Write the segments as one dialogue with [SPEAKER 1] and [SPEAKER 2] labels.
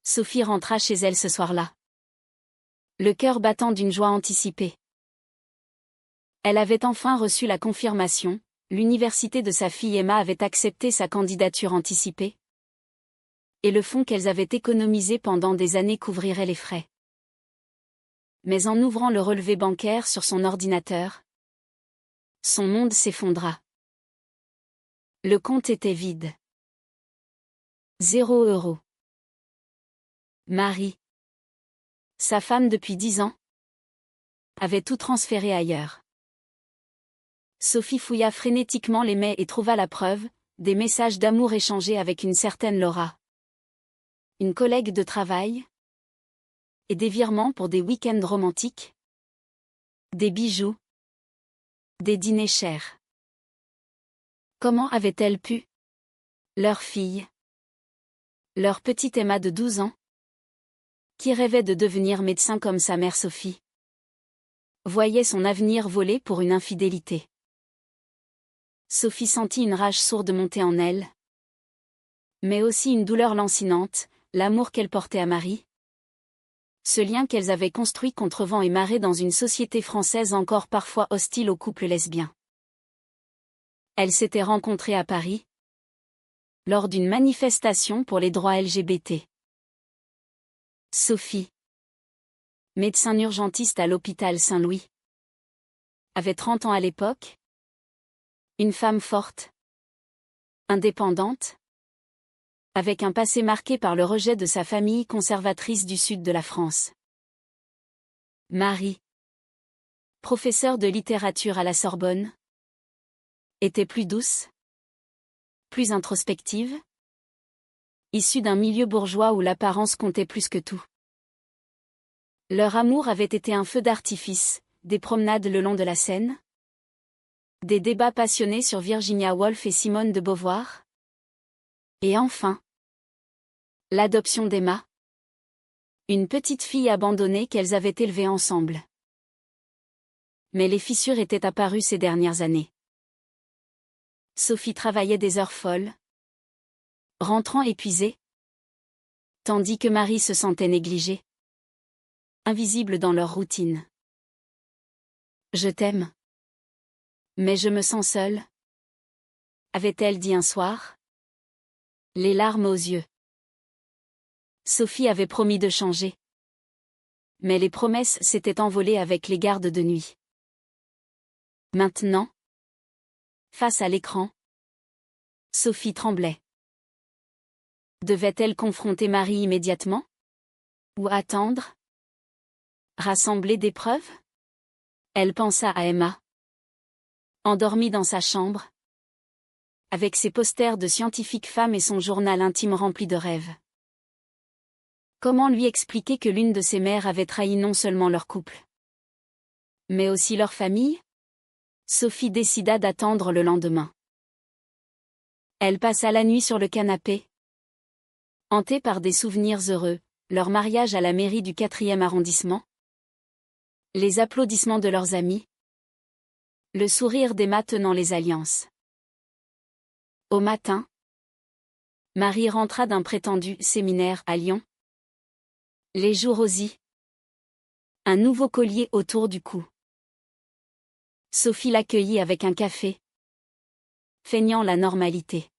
[SPEAKER 1] Sophie rentra chez elle ce soir-là, le cœur battant d'une joie anticipée. Elle avait enfin reçu la confirmation, l'université de sa fille Emma avait accepté sa candidature anticipée. Et le fonds qu'elles avaient économisé pendant des années couvrirait les frais. Mais en ouvrant le relevé bancaire sur son ordinateur, son monde s'effondra. Le compte était vide. 0 €. Marie, sa femme depuis 10 ans, avait tout transféré ailleurs. Sophie fouilla frénétiquement les mails et trouva la preuve, des messages d'amour échangés avec une certaine Laura, une collègue de travail, et des virements pour des week-ends romantiques, des bijoux, des dîners chers. Comment avait-elle pu? Leur fille, leur petite Emma de 12 ans, qui rêvait de devenir médecin comme sa mère Sophie, voyait son avenir volé pour une infidélité. Sophie sentit une rage sourde monter en elle, mais aussi une douleur lancinante, l'amour qu'elle portait à Marie. Ce lien qu'elles avaient construit contre vent et marée dans une société française encore parfois hostile aux couples lesbiens. Elles s'étaient rencontrées à Paris, lors d'une manifestation pour les droits LGBT. Sophie, médecin urgentiste à l'hôpital Saint-Louis, avait 30 ans à l'époque. Une femme forte, indépendante, avec un passé marqué par le rejet de sa famille conservatrice du sud de la France. Marie, professeure de littérature à la Sorbonne, était plus douce, plus introspective, issue d'un milieu bourgeois où l'apparence comptait plus que tout. Leur amour avait été un feu d'artifice, des promenades le long de la Seine, des débats passionnés sur Virginia Woolf et Simone de Beauvoir, et enfin, l'adoption d'Emma, une petite fille abandonnée qu'elles avaient élevée ensemble. Mais les fissures étaient apparues ces dernières années. Sophie travaillait des heures folles, rentrant épuisée, tandis que Marie se sentait négligée, invisible dans leur routine. Je t'aime. Mais je me sens seule, avait-elle dit un soir, les larmes aux yeux. Sophie avait promis de changer. Mais les promesses s'étaient envolées avec les gardes de nuit. Maintenant, face à l'écran, Sophie tremblait. Devait-elle confronter Marie immédiatement? Ou attendre? Rassembler des preuves? Elle pensa à Emma, endormie dans sa chambre, avec ses posters de scientifiques femmes et son journal intime rempli de rêves. Comment lui expliquer que l'une de ses mères avait trahi non seulement leur couple, mais aussi leur famille? Sophie décida d'attendre le lendemain. Elle passa la nuit sur le canapé, hantée par des souvenirs heureux, leur mariage à la mairie du 4e arrondissement, les applaudissements de leurs amis, le sourire d'Emma tenant les alliances. Au matin, Marie rentra d'un prétendu séminaire à Lyon. Les joues rosies. Un nouveau collier autour du cou. Sophie l'accueillit avec un café, feignant la normalité.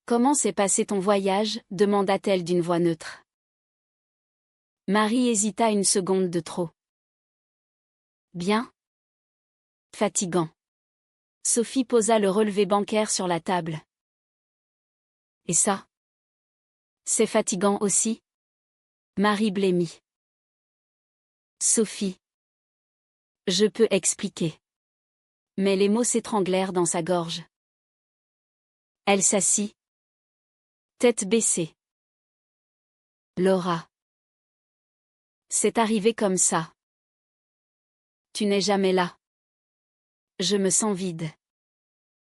[SPEAKER 1] Comment s'est passé ton voyage? Demanda-t-elle d'une voix neutre. Marie hésita une seconde de trop. Bien. Fatigant. Sophie posa le relevé bancaire sur la table. Et ça? C'est fatigant aussi? Marie blêmit. Sophie. Je peux expliquer. Mais les mots s'étranglèrent dans sa gorge. Elle s'assit, tête baissée. Laura. C'est arrivé comme ça. Tu n'es jamais là. Je me sens vide.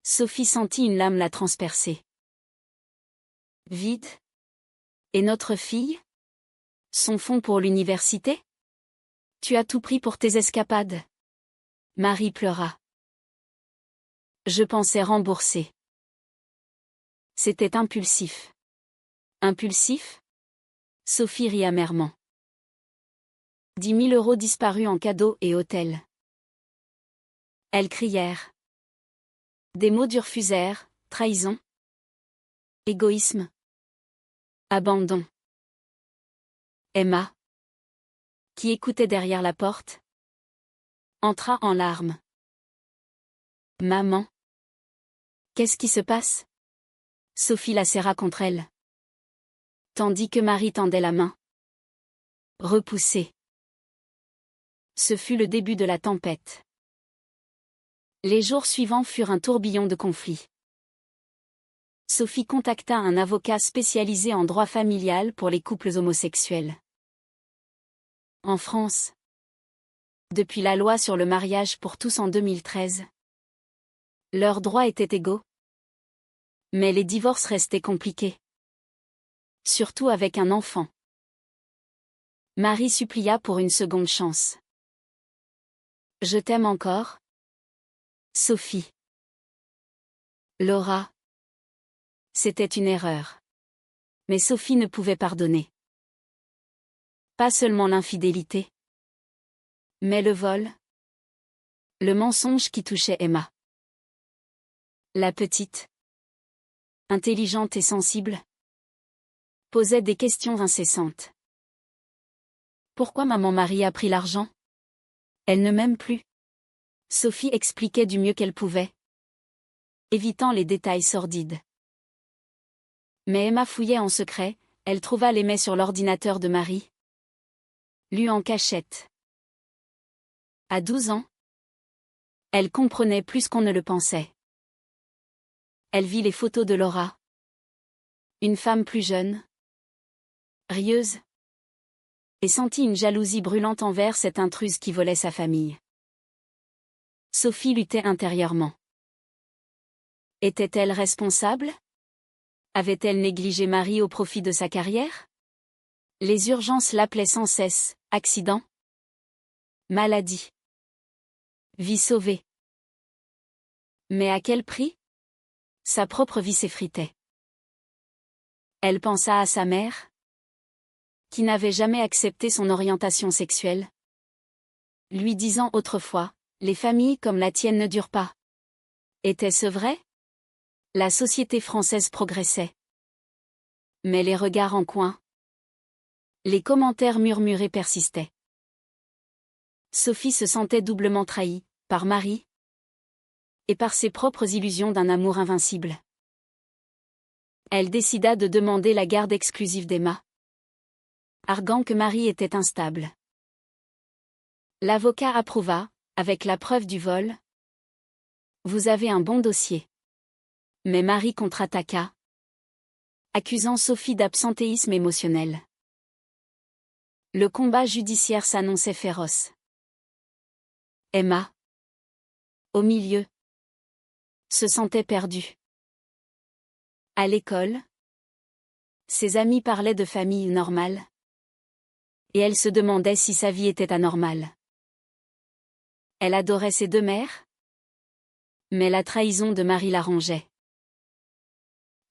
[SPEAKER 1] Sophie sentit une lame la transpercer. Vide? Et notre fille? Son fonds pour l'université? Tu as tout pris pour tes escapades? Marie pleura. Je pensais rembourser. C'était impulsif. Impulsif? Sophie rit amèrement. 10 000 € disparus en cadeaux et hôtels. Elles crièrent. Des mots durs fusèrent, trahison. Égoïsme. Abandon. Emma, qui écoutait derrière la porte, entra en larmes. Maman. Qu'est-ce qui se passe? Sophie la serra contre elle. Tandis que Marie tendait la main. Repoussée. Ce fut le début de la tempête. Les jours suivants furent un tourbillon de conflits. Sophie contacta un avocat spécialisé en droit familial pour les couples homosexuels. En France, depuis la loi sur le mariage pour tous en 2013, leurs droits étaient égaux. Mais les divorces restaient compliqués. Surtout avec un enfant. Marie supplia pour une seconde chance. Je t'aime encore, Sophie. Laura. C'était une erreur. Mais Sophie ne pouvait pardonner. Pas seulement l'infidélité, mais le vol. Le mensonge qui touchait Emma. La petite, intelligente et sensible, posait des questions incessantes. Pourquoi maman Marie a pris l'argent? Elle ne m'aime plus. Sophie expliquait du mieux qu'elle pouvait, évitant les détails sordides. Mais Emma fouillait en secret, elle trouva les mails sur l'ordinateur de Marie. Lus en cachette. À 12 ans, elle comprenait plus qu'on ne le pensait. Elle vit les photos de Laura. Une femme plus jeune, rieuse, et sentit une jalousie brûlante envers cette intruse qui volait sa famille. Sophie luttait intérieurement. Était-elle responsable? Avait-elle négligé Marie au profit de sa carrière? Les urgences l'appelaient sans cesse, accident, maladie, vie sauvée. Mais à quel prix? Sa propre vie s'effritait. Elle pensa à sa mère, qui n'avait jamais accepté son orientation sexuelle, lui disant autrefois, les familles comme la tienne ne durent pas. Était-ce vrai? La société française progressait. Mais les regards en coin, les commentaires murmurés persistaient. Sophie se sentait doublement trahie, par Marie, et par ses propres illusions d'un amour invincible. Elle décida de demander la garde exclusive d'Emma, arguant que Marie était instable. L'avocat approuva, avec la preuve du vol. Vous avez un bon dossier. Mais Marie contre-attaqua, accusant Sophie d'absentéisme émotionnel. Le combat judiciaire s'annonçait féroce. Emma, au milieu, se sentait perdue. À l'école, ses amis parlaient de famille normale, et elle se demandait si sa vie était anormale. Elle adorait ses deux mères, mais la trahison de Marie l'arrangeait.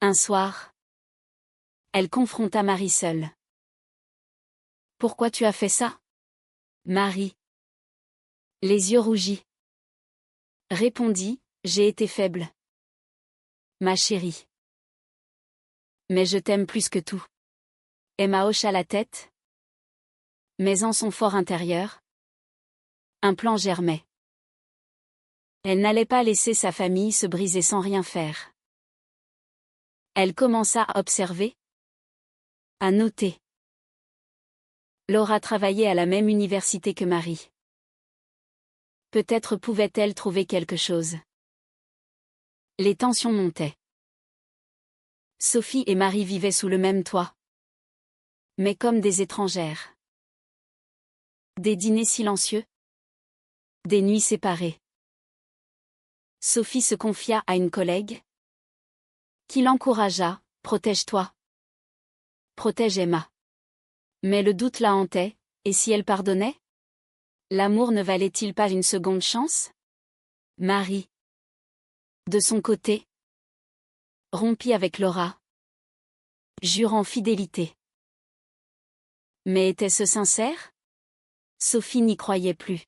[SPEAKER 1] Un soir, elle confronta Marie seule. Pourquoi tu as fait ça? Marie, les yeux rougis, répondit, j'ai été faible. Ma chérie. Mais je t'aime plus que tout. Emma hocha la tête. Mais en son fort intérieur, un plan germait. Elle n'allait pas laisser sa famille se briser sans rien faire. Elle commença à observer, à noter. Laura travaillait à la même université que Marie. Peut-être pouvait-elle trouver quelque chose. Les tensions montaient. Sophie et Marie vivaient sous le même toit, mais comme des étrangères. Des dîners silencieux, des nuits séparées. Sophie se confia à une collègue, qui l'encouragea, protège-toi. Protège Emma. Mais le doute la hantait, et si elle pardonnait? L'amour ne valait-il pas une seconde chance? Marie, de son côté, rompit avec Laura, jurant fidélité. Mais était-ce sincère? Sophie n'y croyait plus.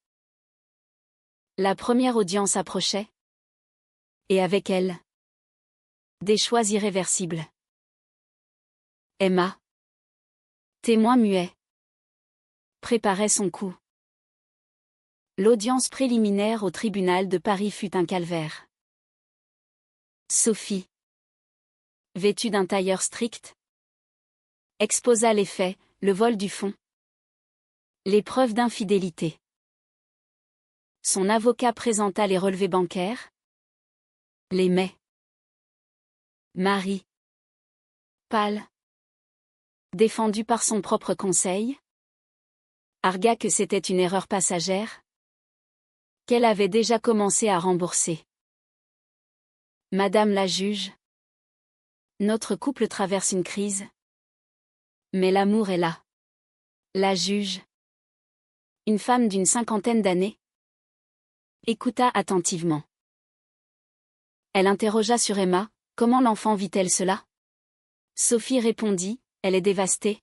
[SPEAKER 1] La première audience approchait. Et avec elle, des choix irréversibles. Emma, témoin muet, préparait son coup. L'audience préliminaire au tribunal de Paris fut un calvaire. Sophie, vêtue d'un tailleur strict, exposa les faits, le vol du fonds, les preuves d'infidélité. Son avocat présenta les relevés bancaires, les mais. Marie, pâle, défendue par son propre conseil, argua que c'était une erreur passagère, qu'elle avait déjà commencé à rembourser. Madame la juge, notre couple traverse une crise, mais l'amour est là. La juge, une femme d'une 50aine d'années, écouta attentivement. Elle interrogea sur Emma, comment l'enfant vit-elle cela? Sophie répondit, elle est dévastée,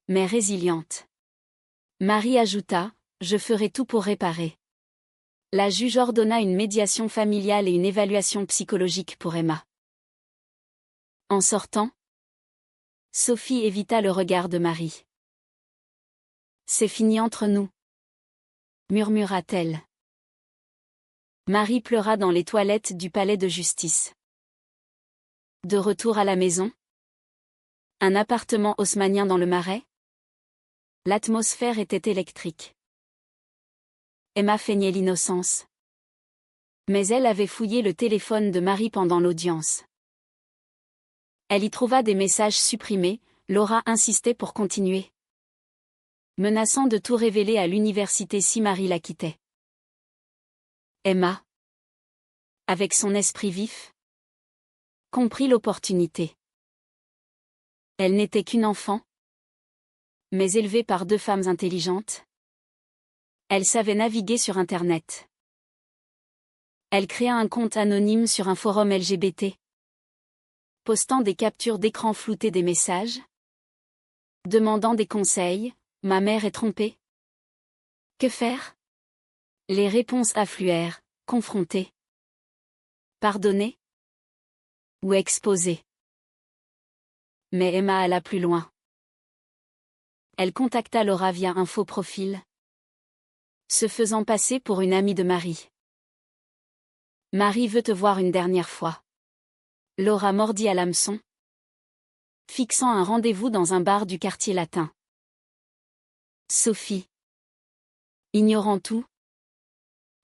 [SPEAKER 1] mais résiliente. Marie ajouta, je ferai tout pour réparer. La juge ordonna une médiation familiale et une évaluation psychologique pour Emma. En sortant, Sophie évita le regard de Marie. C'est fini entre nous, murmura-t-elle. Marie pleura dans les toilettes du palais de justice. De retour à la maison, un appartement haussmannien dans le Marais, l'atmosphère était électrique. Emma feignait l'innocence. Mais elle avait fouillé le téléphone de Marie pendant l'audience. Elle y trouva des messages supprimés, Laura insistait pour continuer, menaçant de tout révéler à l'université si Marie la quittait. Emma, avec son esprit vif, comprit l'opportunité. Elle n'était qu'une enfant, mais élevée par deux femmes intelligentes. Elle savait naviguer sur Internet. Elle créa un compte anonyme sur un forum LGBT, postant des captures d'écran floutées des messages, demandant des conseils, ma mère est trompée. Que faire? Les réponses affluèrent, confrontées. Pardonner? Ou exposer? Mais Emma alla plus loin. Elle contacta Laura via un faux profil, se faisant passer pour une amie de Marie. Marie veut te voir une dernière fois. Laura mordit à l'hameçon, fixant un rendez-vous dans un bar du quartier latin. Sophie, ignorant tout,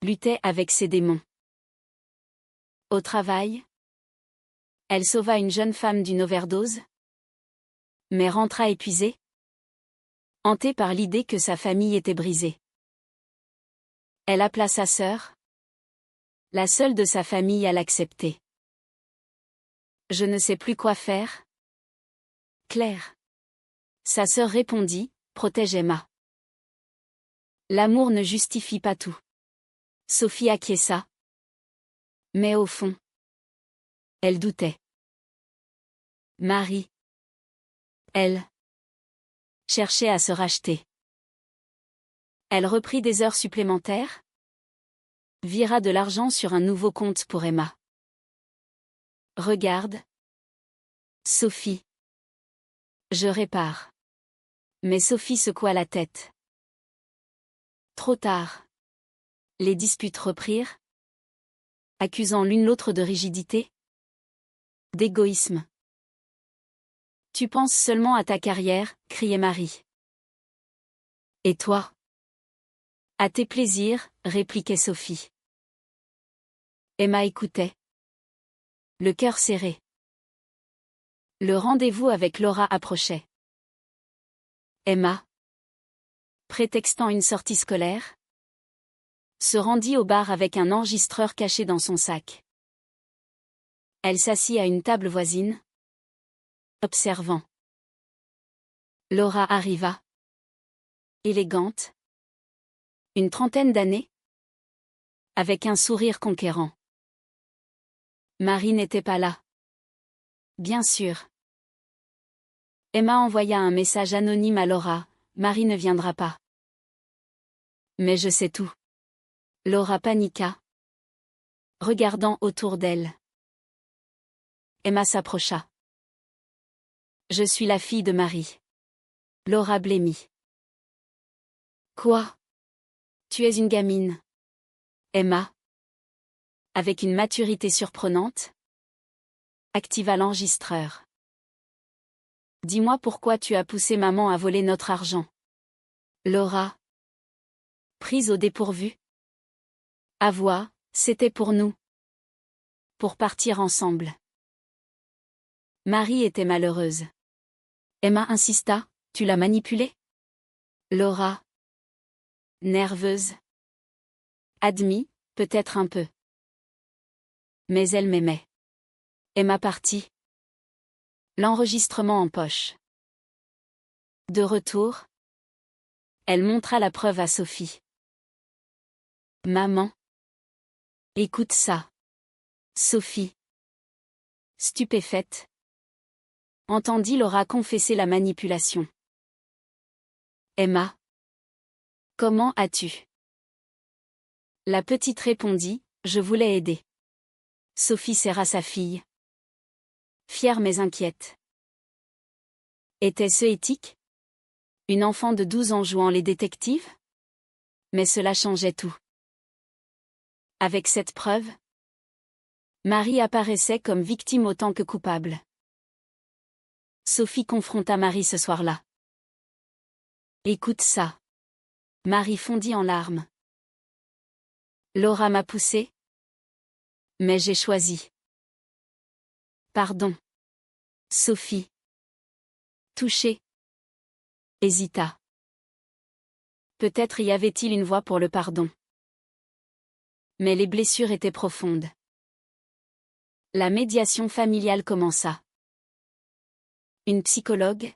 [SPEAKER 1] luttait avec ses démons. Au travail, elle sauva une jeune femme d'une overdose, mais rentra épuisée, hantée par l'idée que sa famille était brisée. Elle appela sa sœur, la seule de sa famille à l'accepter. Je ne sais plus quoi faire. Claire. Sa sœur répondit, protège Emma. L'amour ne justifie pas tout. Sophie acquiesça. Mais au fond, elle doutait. Marie, elle, cherchait à se racheter. Elle reprit des heures supplémentaires, vira de l'argent sur un nouveau compte pour Emma. Regarde, Sophie. Je répare. Mais Sophie secoua la tête. Trop tard. Les disputes reprirent, accusant l'une l'autre de rigidité, d'égoïsme. Tu penses seulement à ta carrière, criait Marie. Et toi? À tes plaisirs, répliquait Sophie. Emma écoutait, le cœur serré. Le rendez-vous avec Laura approchait. Emma, prétextant une sortie scolaire, se rendit au bar avec un enregistreur caché dans son sac. Elle s'assit à une table voisine, observant. Laura arriva. Élégante. Une trentaine d'années. Avec un sourire conquérant. Marie n'était pas là. Bien sûr. Emma envoya un message anonyme à Laura, « Marie ne viendra pas. » Mais je sais tout. Laura paniqua, regardant autour d'elle. Emma s'approcha. « Je suis la fille de Marie. » Laura blêmit. « Quoi? Tu es une gamine. » Emma, avec une maturité surprenante, activa l'enregistreur. « Dis-moi pourquoi tu as poussé maman à voler notre argent. » Laura, prise au dépourvu, avoua, « C'était pour nous. Pour partir ensemble. » Marie était malheureuse. Emma insista, « Tu l'as manipulée? » Laura, nerveuse. Admis, peut-être un peu. Mais elle m'aimait. Emma partit. L'enregistrement en poche. De retour, elle montra la preuve à Sophie. « Maman. Écoute ça. » Sophie, stupéfaite, entendit Laura confesser la manipulation. « Emma. Comment as-tu? » La petite répondit, « Je voulais aider. » Sophie serra sa fille. Fière mais inquiète. Était-ce éthique? Une enfant de 12 ans jouant les détectives? Mais cela changeait tout. Avec cette preuve, Marie apparaissait comme victime autant que coupable. Sophie confronta Marie ce soir-là. « Écoute ça. » Marie fondit en larmes. « Laura m'a poussée. Mais j'ai choisi. » « Pardon. » Sophie, touchée, hésita. Peut-être y avait-il une voie pour le pardon. Mais les blessures étaient profondes. La médiation familiale commença. Une psychologue,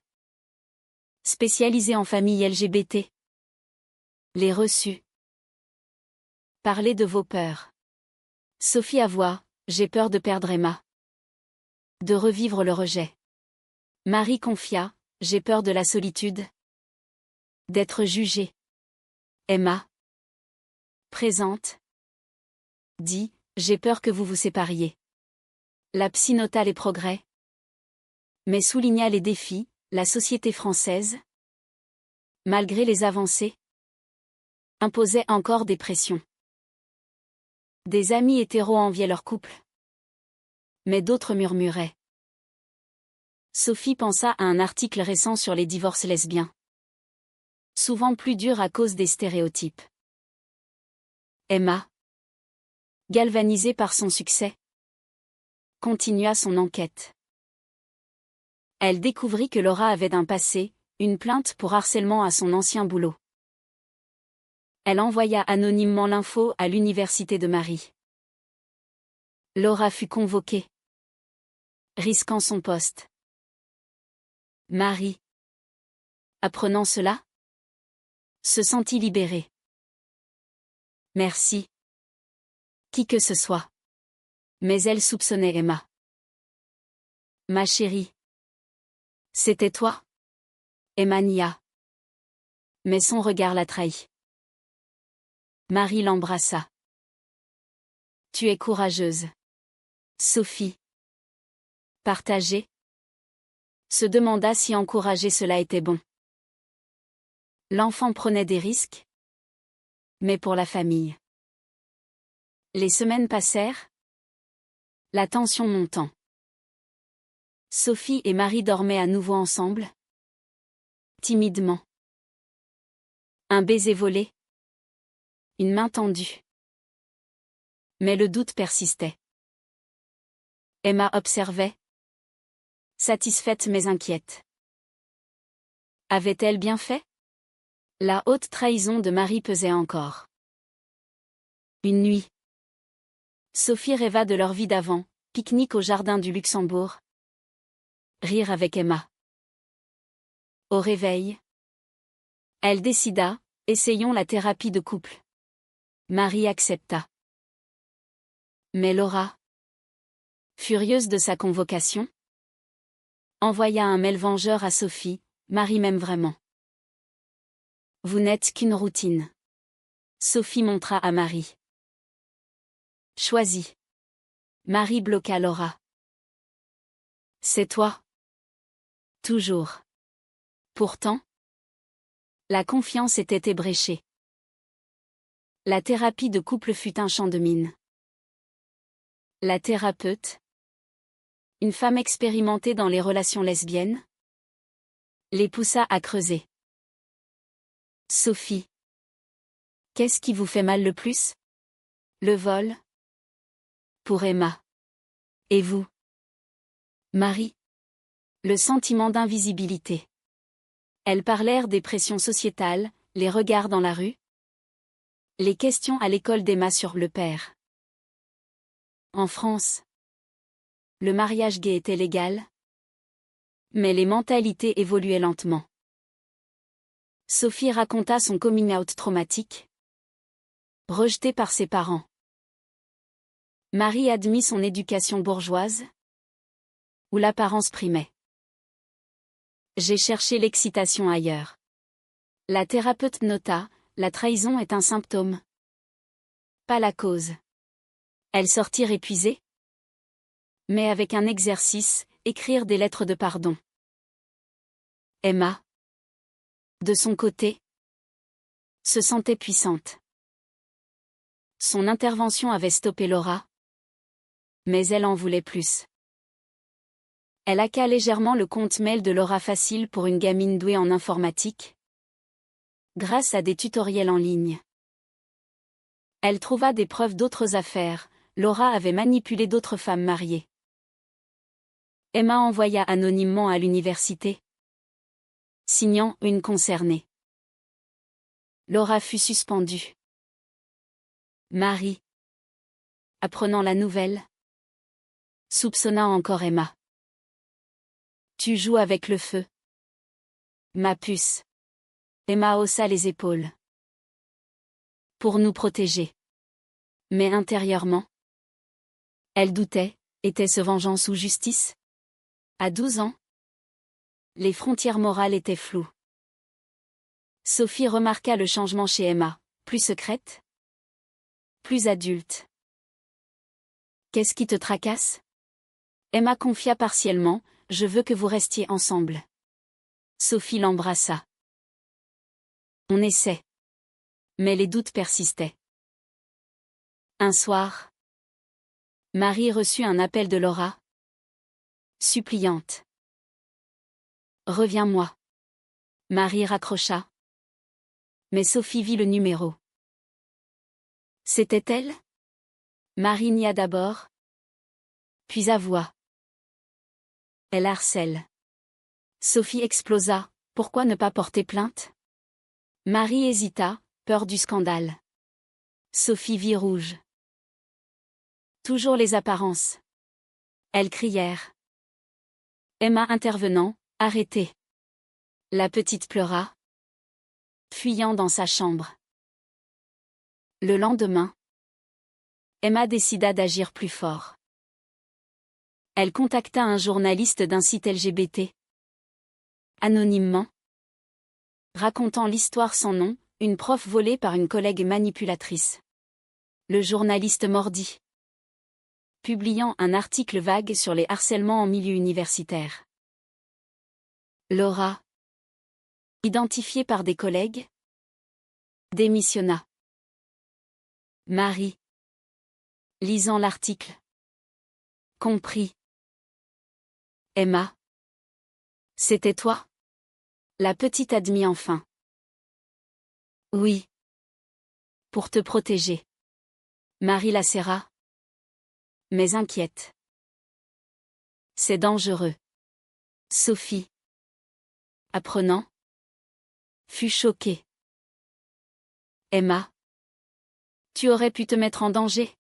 [SPEAKER 1] spécialisée en famille LGBT, les reçut. Parlez de vos peurs. Sophie avoua, « J'ai peur de perdre Emma. De revivre le rejet. » Marie confia, « J'ai peur de la solitude. D'être jugée. » Emma, présente, dit, « J'ai peur que vous vous sépariez. » La psy nota les progrès, mais souligna les défis, la société française, malgré les avancées, imposait encore des pressions. Des amis hétéros enviaient leur couple. Mais d'autres murmuraient. Sophie pensa à un article récent sur les divorces lesbiens. Souvent plus durs à cause des stéréotypes. Emma, galvanisée par son succès, continua son enquête. Elle découvrit que Laura avait un passé, une plainte pour harcèlement à son ancien boulot. Elle envoya anonymement l'info à l'université de Marie. Laura fut convoquée, risquant son poste. Marie, apprenant cela, se sentit libérée. Merci. Qui que ce soit. Mais elle soupçonnait Emma. Ma chérie. C'était toi? Emma nia. Mais son regard la trahit. Marie l'embrassa. Tu es courageuse. Sophie, partagée, se demanda si encourager cela était bon. L'enfant prenait des risques, mais pour la famille. Les semaines passèrent, la tension montant. Sophie et Marie dormaient à nouveau ensemble, timidement. Un baiser volé, une main tendue. Mais le doute persistait. Emma observait, satisfaite mais inquiète. Avait-elle bien fait? La haute trahison de Marie pesait encore. Une nuit, Sophie rêva de leur vie d'avant, pique-nique au jardin du Luxembourg. Rire avec Emma. Au réveil, elle décida, essayons la thérapie de couple. Marie accepta. Mais Laura, furieuse de sa convocation, Envoya un mail vengeur à Sophie, Marie m'aime vraiment. Vous n'êtes qu'une routine. Sophie montra à Marie. Choisis. Marie bloqua Laura. C'est toi. Toujours. Pourtant, la confiance était ébréchée. La thérapie de couple fut un champ de mine. La thérapeute, une femme expérimentée dans les relations lesbiennes, les poussa à creuser. Sophie. Qu'est-ce qui vous fait mal le plus? Le vol? Pour Emma. Et vous? Marie. Le sentiment d'invisibilité. Elles parlèrent des pressions sociétales, les regards dans la rue. Les questions à l'école d'Emma sur le père. En France, le mariage gay était légal, mais les mentalités évoluaient lentement. Sophie raconta son coming-out traumatique, rejetée par ses parents. Marie admit son éducation bourgeoise, où l'apparence primait. J'ai cherché l'excitation ailleurs. La thérapeute nota, la trahison est un symptôme, pas la cause. Elles sortirent épuisées, mais avec un exercice, écrire des lettres de pardon. Emma, de son côté, se sentait puissante. Son intervention avait stoppé Laura, mais elle en voulait plus. Elle hacka légèrement le compte mail de Laura facile pour une gamine douée en informatique, grâce à des tutoriels en ligne. Elle trouva des preuves d'autres affaires, Laura avait manipulé d'autres femmes mariées. Emma envoya anonymement à l'université, signant une concernée. Laura fut suspendue. Marie, apprenant la nouvelle, soupçonna encore Emma. Tu joues avec le feu. Ma puce. Emma haussa les épaules. Pour nous protéger. Mais intérieurement, elle doutait, était-ce vengeance ou justice? À 12 ans, les frontières morales étaient floues. Sophie remarqua le changement chez Emma, plus secrète, plus adulte. Qu'est-ce qui te tracasse? Emma confia partiellement, je veux que vous restiez ensemble. Sophie l'embrassa. On essaie. Mais les doutes persistaient. Un soir, Marie reçut un appel de Laura, suppliante. Reviens-moi. Marie raccrocha. Mais Sophie vit le numéro. C'était elle? Marie nia d'abord, puis avoua. Elle harcèle. Sophie explosa, pourquoi ne pas porter plainte? Marie hésita, peur du scandale. Sophie vit rouge. Toujours les apparences. Elles crièrent. Emma intervenant, arrêtez. La petite pleura, fuyant dans sa chambre. Le lendemain, Emma décida d'agir plus fort. Elle contacta un journaliste d'un site LGBT. Anonymement, racontant l'histoire sans nom, une prof volée par une collègue manipulatrice. Le journaliste mordit, publiant un article vague sur les harcèlements en milieu universitaire. Laura, identifiée par des collègues, démissionna. Marie, lisant l'article, comprit. Emma, c'était toi? La petite admit enfin. Oui. Pour te protéger. Marie la serra. Mais inquiète. C'est dangereux. Sophie, apprenant, fut choquée. Emma, tu aurais pu te mettre en danger.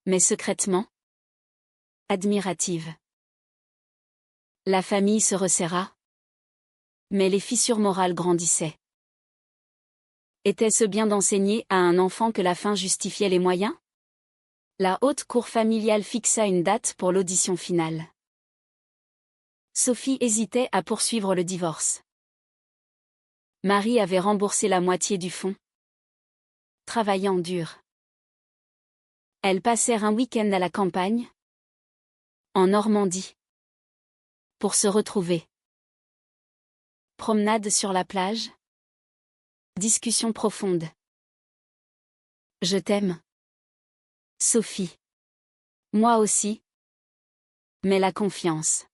[SPEAKER 1] Mais secrètement, admirative. La famille se resserra. Mais les fissures morales grandissaient. Était-ce bien d'enseigner à un enfant que la fin justifiait les moyens? La haute cour familiale fixa une date pour l'audition finale. Sophie hésitait à poursuivre le divorce. Marie avait remboursé la moitié du fonds. Travaillant dur. Elles passèrent un week-end à la campagne, en Normandie, pour se retrouver. Promenade sur la plage. Discussion profonde. Je t'aime. Sophie. Moi aussi. Mais la confiance.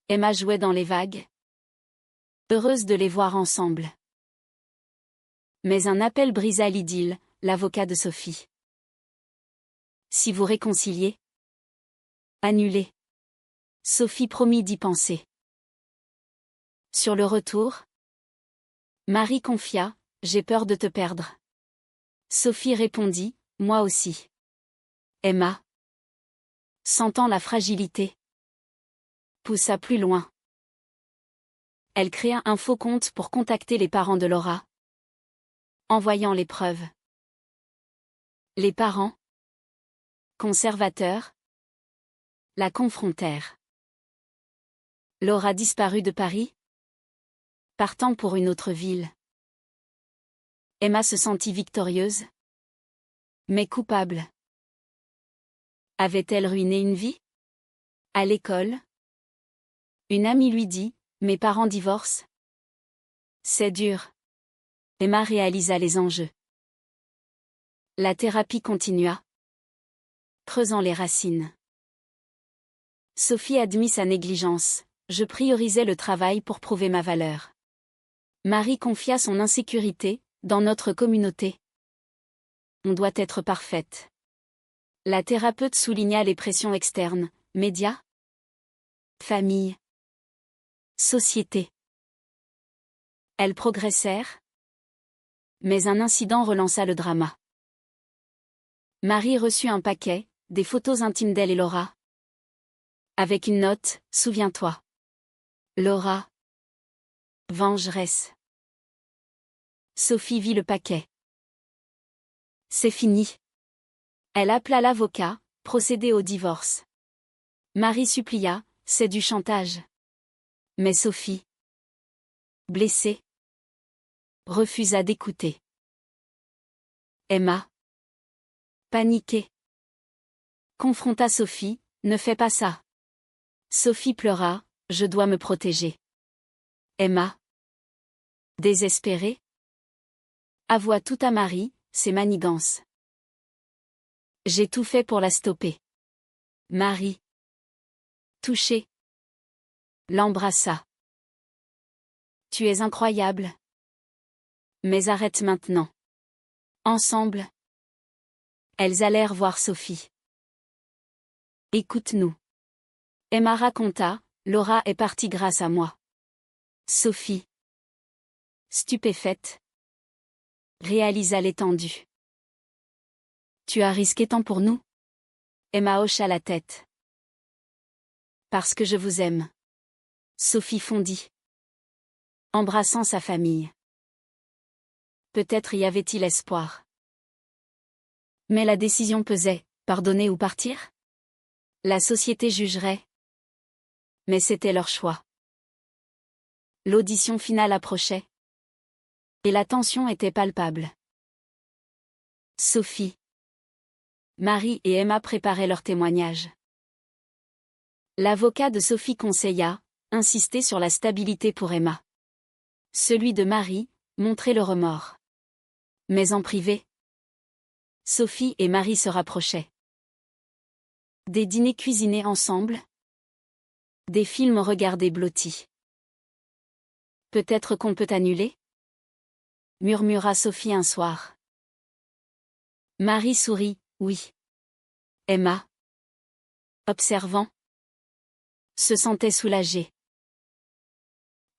[SPEAKER 1] Emma jouait dans les vagues. Heureuse de les voir ensemble. Mais un appel brisa l'idylle, l'avocat de Sophie. Si vous réconciliez. Annulez. Sophie promit d'y penser. Sur le retour. Marie confia, j'ai peur de te perdre. Sophie répondit, moi aussi. Emma, sentant la fragilité, poussa plus loin. Elle créa un faux compte pour contacter les parents de Laura. Envoyant les preuves. Les parents, conservateurs, la confrontèrent. Laura disparut de Paris, partant pour une autre ville. Emma se sentit victorieuse, mais coupable. Avait-elle ruiné une vie? À l'école, une amie lui dit, mes parents divorcent. C'est dur. Emma réalisa les enjeux. La thérapie continua, creusant les racines. Sophie admit sa négligence, je priorisais le travail pour prouver ma valeur. Marie confia son insécurité, dans notre communauté. On doit être parfaite. La thérapeute souligna les pressions externes, médias, famille, société. Elles progressèrent, mais un incident relança le drama. Marie reçut un paquet, des photos intimes d'elle et Laura. Avec une note, souviens-toi. Laura. Vengeresse. Sophie vit le paquet. C'est fini. Elle appela l'avocat, procéder au divorce. Marie supplia, c'est du chantage. Mais Sophie, blessée, refusa d'écouter. Emma, paniquée, confronta Sophie, ne fais pas ça. Sophie pleura, je dois me protéger. Emma, désespérée, avoua tout à Marie, ses manigances. J'ai tout fait pour la stopper. Marie, touchée, l'embrassa. Tu es incroyable. Mais arrête maintenant. Ensemble, elles allèrent voir Sophie. Écoute-nous. Emma raconta, Laura est partie grâce à moi. Sophie, stupéfaite, réalisa l'étendue. Tu as risqué tant pour nous? Emma hocha la tête. Parce que je vous aime. Sophie fondit, embrassant sa famille. Peut-être y avait-il espoir. Mais la décision pesait, pardonner ou partir? La société jugerait. Mais c'était leur choix. L'audition finale approchait. Et la tension était palpable. Sophie, Marie et Emma préparaient leur témoignage. L'avocat de Sophie conseilla, insister sur la stabilité pour Emma. Celui de Marie, montrer le remords. Mais en privé, Sophie et Marie se rapprochaient. Des dîners cuisinés ensemble. Des films regardés blottis. Peut-être qu'on peut annuler? Murmura Sophie un soir. Marie sourit, oui. Emma, observant, se sentait soulagée.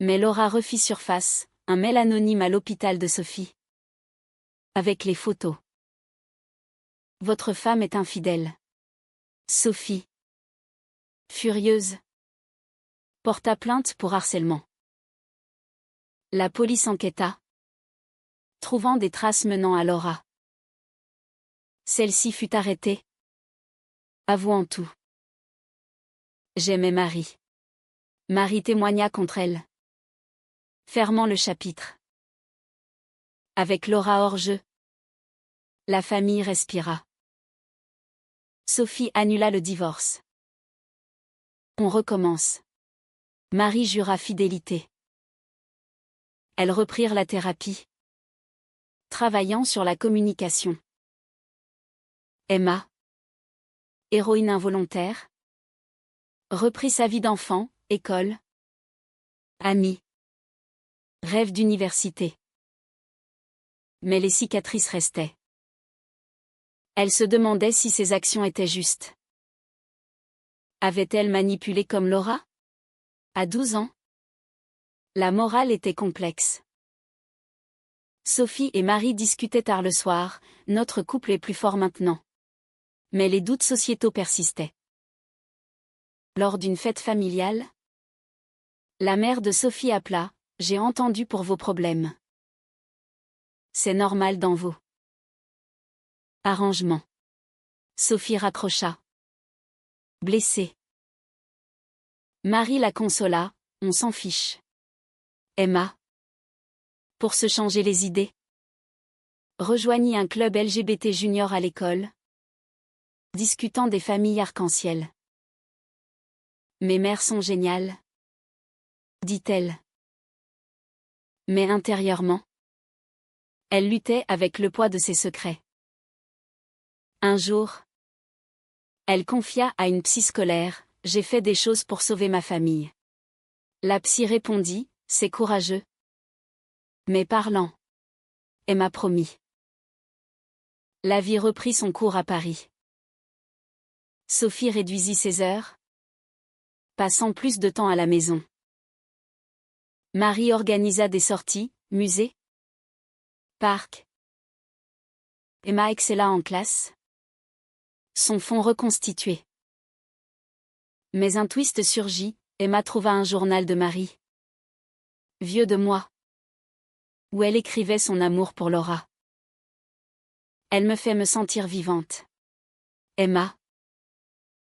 [SPEAKER 1] Mais Laura refit surface, un mail anonyme à l'hôpital de Sophie. Avec les photos. Votre femme est infidèle. Sophie, furieuse, porta plainte pour harcèlement. La police enquêta, trouvant des traces menant à Laura. Celle-ci fut arrêtée, avouant tout. J'aimais Marie. Marie témoigna contre elle. Fermant le chapitre. Avec Laura hors jeu. La famille respira. Sophie annula le divorce. On recommence. Marie jura fidélité. Elles reprirent la thérapie. Travaillant sur la communication. Emma, héroïne involontaire, reprit sa vie d'enfant, école, amis, rêve d'université. Mais les cicatrices restaient. Elle se demandait si ses actions étaient justes. Avait-elle manipulé comme Laura? À 12 ans? La morale était complexe. Sophie et Marie discutaient tard le soir, notre couple est plus fort maintenant. Mais les doutes sociétaux persistaient. Lors d'une fête familiale, la mère de Sophie appela, « J'ai entendu pour vos problèmes. C'est normal dans vos arrangements. » Sophie raccrocha. Blessée. Marie la consola, « On s'en fiche. » Emma, pour se changer les idées, rejoignit un club LGBT junior à l'école, discutant des familles arc-en-ciel. Mes mères sont géniales, dit-elle. Mais intérieurement, elle luttait avec le poids de ses secrets. Un jour, elle confia à une psy scolaire, « J'ai fait des choses pour sauver ma famille. » La psy répondit, « C'est courageux. Mais parlant. » Emma promit. La vie reprit son cours à Paris. Sophie réduisit ses heures, passant plus de temps à la maison. Marie organisa des sorties, musées, parcs. Emma excella en classe. Son fond reconstitué. Mais un twist surgit, Emma trouva un journal de Marie. Vieux de moi. Où elle écrivait son amour pour Laura. Elle me fait me sentir vivante. Emma,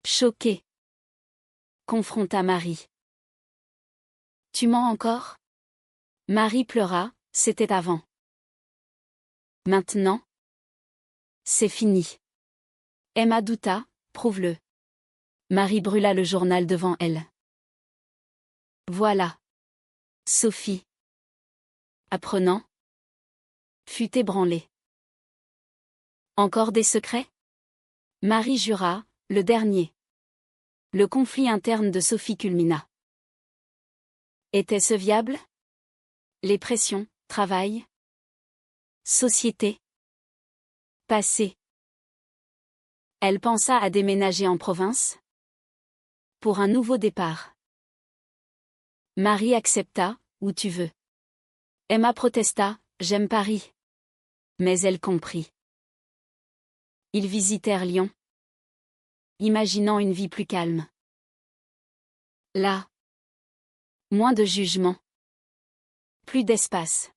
[SPEAKER 1] choquée, confronta Marie. Tu mens encore? Marie pleura, c'était avant. Maintenant? C'est fini. Emma douta, prouve-le. Marie brûla le journal devant elle. Voilà. Sophie, apprenant, fut ébranlée. Encore des secrets? Marie jura, le dernier. Le conflit interne de Sophie culmina. Était-ce viable? Les pressions, travail, société, passé. Elle pensa à déménager en province pour un nouveau départ. Marie accepta, où tu veux. Emma protesta, j'aime Paris. Mais elle comprit. Ils visitèrent Lyon, imaginant une vie plus calme. Là, moins de jugement, plus d'espace.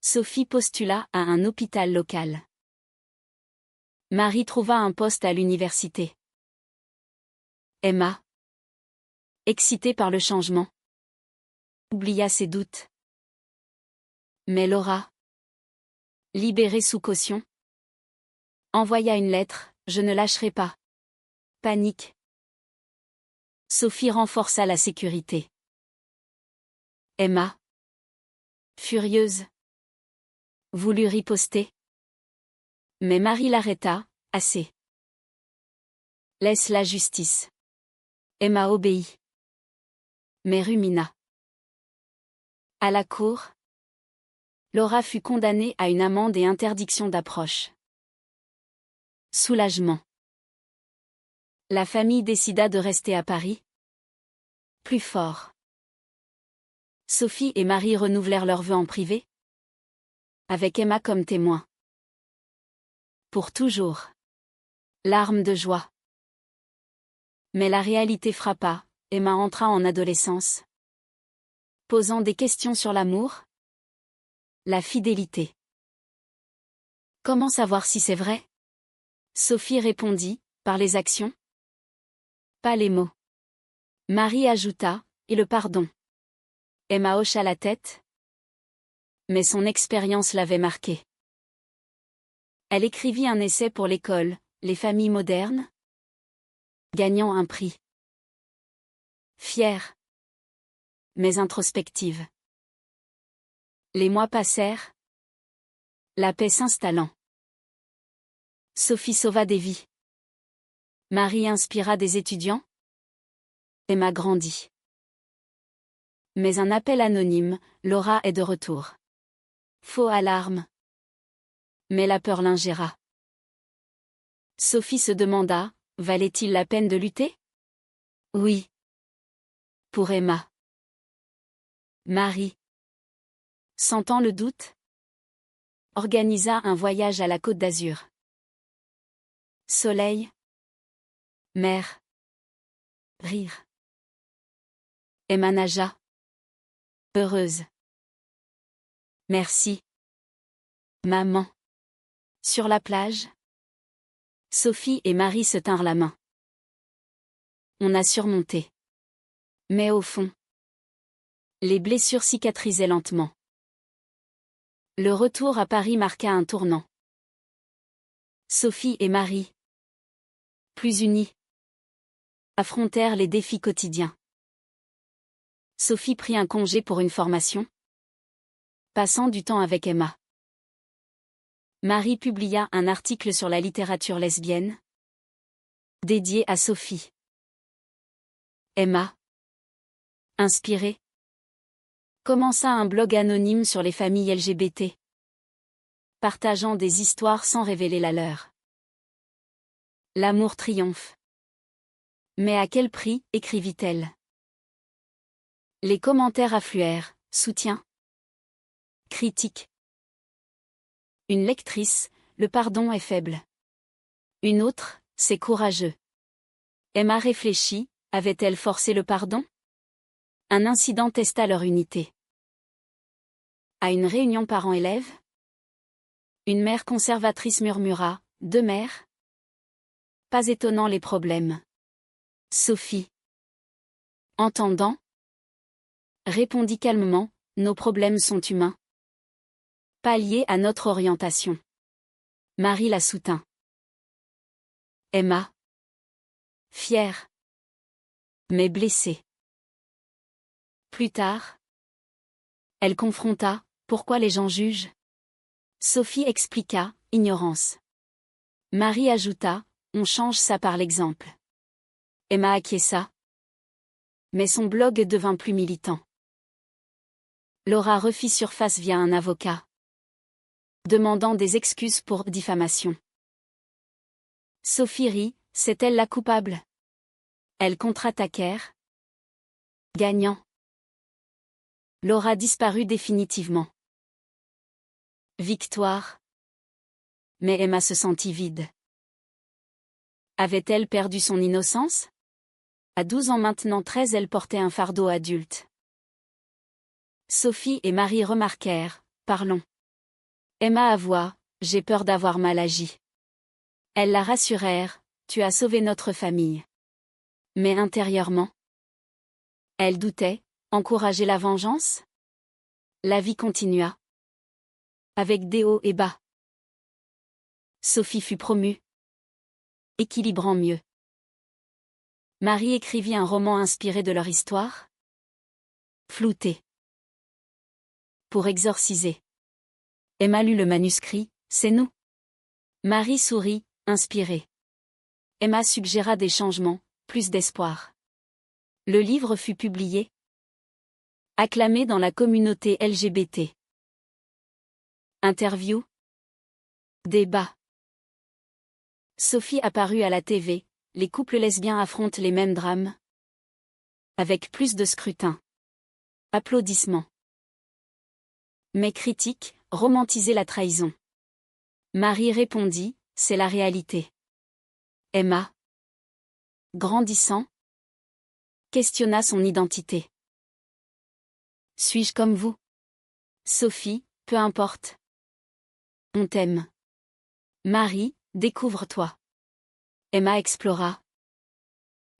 [SPEAKER 1] Sophie postula à un hôpital local. Marie trouva un poste à l'université. Emma, excitée par le changement, oublia ses doutes. Mais Laura, libérée sous caution, envoya une lettre, je ne lâcherai pas. Panique. Sophie renforça la sécurité. Emma, furieuse, voulut riposter. Mais Marie l'arrêta, assez. Laisse la justice. Emma obéit. Mais rumina. À la cour, Laura fut condamnée à une amende et interdiction d'approche. Soulagement. La famille décida de rester à Paris. Plus fort. Sophie et Marie renouvelèrent leurs vœux en privé, avec Emma comme témoin. Pour toujours. Larmes de joie. Mais la réalité frappa, Emma entra en adolescence, posant des questions sur l'amour, la fidélité. Comment savoir si c'est vrai? Sophie répondit, par les actions, pas les mots. Marie ajouta, et le pardon. Emma hocha la tête. Mais son expérience l'avait marquée. Elle écrivit un essai pour l'école, Les familles modernes, gagnant un prix. Fière, mais introspective. Les mois passèrent, la paix s'installant. Sophie sauva des vies. Marie inspira des étudiants. Emma grandit. Mais un appel anonyme, Laura est de retour. Faux alarme. Mais la peur l'ingéra. Sophie se demanda, valait-il la peine de lutter? Oui. Pour Emma. Marie, sentant le doute, organisa un voyage à la Côte d'Azur. Soleil, mer, rire. Emma nagea. Heureuse. Merci. Maman. Sur la plage, Sophie et Marie se tinrent la main. On a surmonté. Mais au fond, les blessures cicatrisaient lentement. Le retour à Paris marqua un tournant. Sophie et Marie, plus unies, affrontèrent les défis quotidiens. Sophie prit un congé pour une formation, passant du temps avec Emma. Marie publia un article sur la littérature lesbienne, dédié à Sophie. Emma, inspirée, commença un blog anonyme sur les familles LGBT, partageant des histoires sans révéler la leur. L'amour triomphe. Mais à quel prix, écrivit-elle. Les commentaires affluèrent, soutien, critique. Une lectrice, le pardon est faible. Une autre, c'est courageux. Emma réfléchit, avait-elle forcé le pardon? Un incident testa leur unité. À une réunion parents-élèves, une mère conservatrice murmura, « Deux mères ?» Pas étonnant les problèmes. Sophie, entendant, répondit calmement, « Nos problèmes sont humains. Pas liés à notre orientation. » Marie la soutint. Emma, fière, mais blessée. Plus tard, elle confronta, « Pourquoi les gens jugent ?» Sophie expliqua, « Ignorance. » Marie ajouta, « On change ça par l'exemple. » Emma acquiesça. Mais son blog devint plus militant. Laura refit surface via un avocat, demandant des excuses pour diffamation. Sophie rit, c'est elle la coupable. Elles contre-attaquèrent, gagnant. Laura disparut définitivement. Victoire. Mais Emma se sentit vide. Avait-elle perdu son innocence? À 12 ans maintenant 13 elle portait un fardeau adulte. Sophie et Marie remarquèrent, parlons. Emma avoua, j'ai peur d'avoir mal agi. Elles la rassurèrent, tu as sauvé notre famille. Mais intérieurement, elle doutait, encourager la vengeance? La vie continua. Avec des hauts et bas. Sophie fut promue, équilibrant mieux. Marie écrivit un roman inspiré de leur histoire. Flouté. Pour exorciser. Emma lut le manuscrit, c'est nous. Marie sourit, inspirée. Emma suggéra des changements, plus d'espoir. Le livre fut publié. Acclamé dans la communauté LGBT. Interview. Débat. Sophie apparut à la TV, les couples lesbiens affrontent les mêmes drames. Avec plus de scrutin. Applaudissements. Mais critique, romantiser la trahison. Marie répondit, c'est la réalité. Emma, grandissant, questionna son identité. Suis-je comme vous? Sophie, peu importe. On t'aime. Marie, découvre-toi. Emma explora,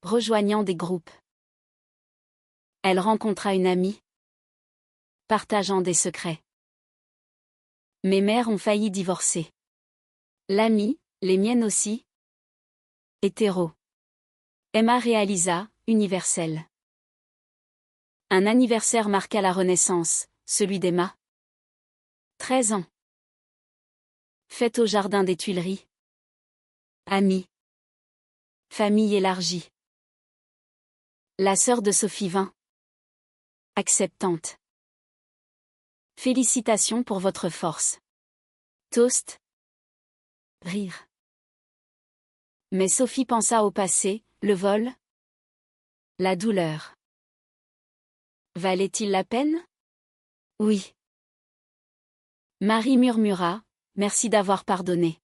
[SPEAKER 1] rejoignant des groupes. Elle rencontra une amie, partageant des secrets. Mes mères ont failli divorcer. L'amie, les miennes aussi. Hétéro. Emma réalisa, universel. Un anniversaire marqua la renaissance, celui d'Emma. 13 ans. Fête au jardin des Tuileries. Amis. Famille élargie. La sœur de Sophie vint. Acceptante. Félicitations pour votre force. Toast. Rire. Mais Sophie pensa au passé, le vol. La douleur. Valait-il la peine? Oui. Marie murmura, merci d'avoir pardonné.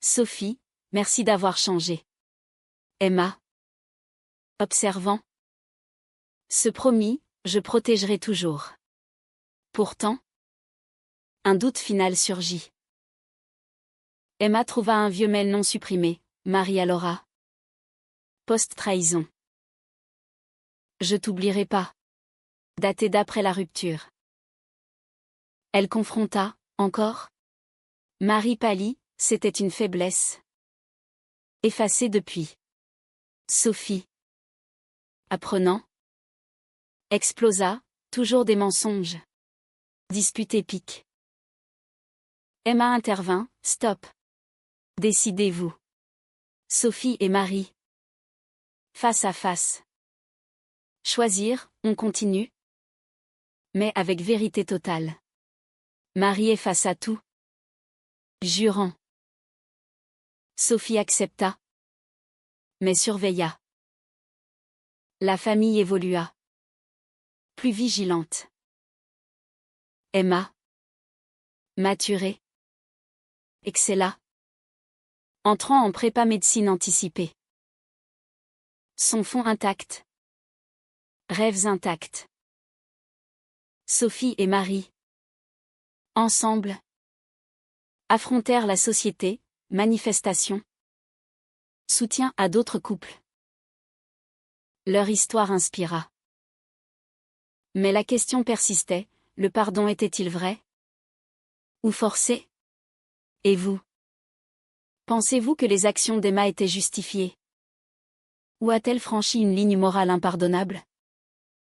[SPEAKER 1] Sophie, merci d'avoir changé. Emma. Observant. Se promit, je protégerai toujours. Pourtant. Un doute final surgit. Emma trouva un vieux mail non supprimé, Maria Laura. Post-trahison. Je t'oublierai pas. Daté d'après la rupture. Elle confronta, encore. Marie pâlit, c'était une faiblesse. Effacée depuis. Sophie. Apprenant. Explosa, toujours des mensonges. Dispute épique. Emma intervint, stop. Décidez-vous. Sophie et Marie. Face à face. Choisir, on continue. Mais avec vérité totale. Marie effaça tout. Jurant. Sophie accepta. Mais surveilla. La famille évolua. Plus vigilante. Emma. Maturée. Excella. Entrant en prépa médecine anticipée. Son fond intact. Rêves intacts. Sophie et Marie. Ensemble. Affrontèrent la société, manifestations. Soutien à d'autres couples. Leur histoire inspira. Mais la question persistait, le pardon était-il vrai? Ou forcé? Et vous? Pensez-vous que les actions d'Emma étaient justifiées? Ou a-t-elle franchi une ligne morale impardonnable?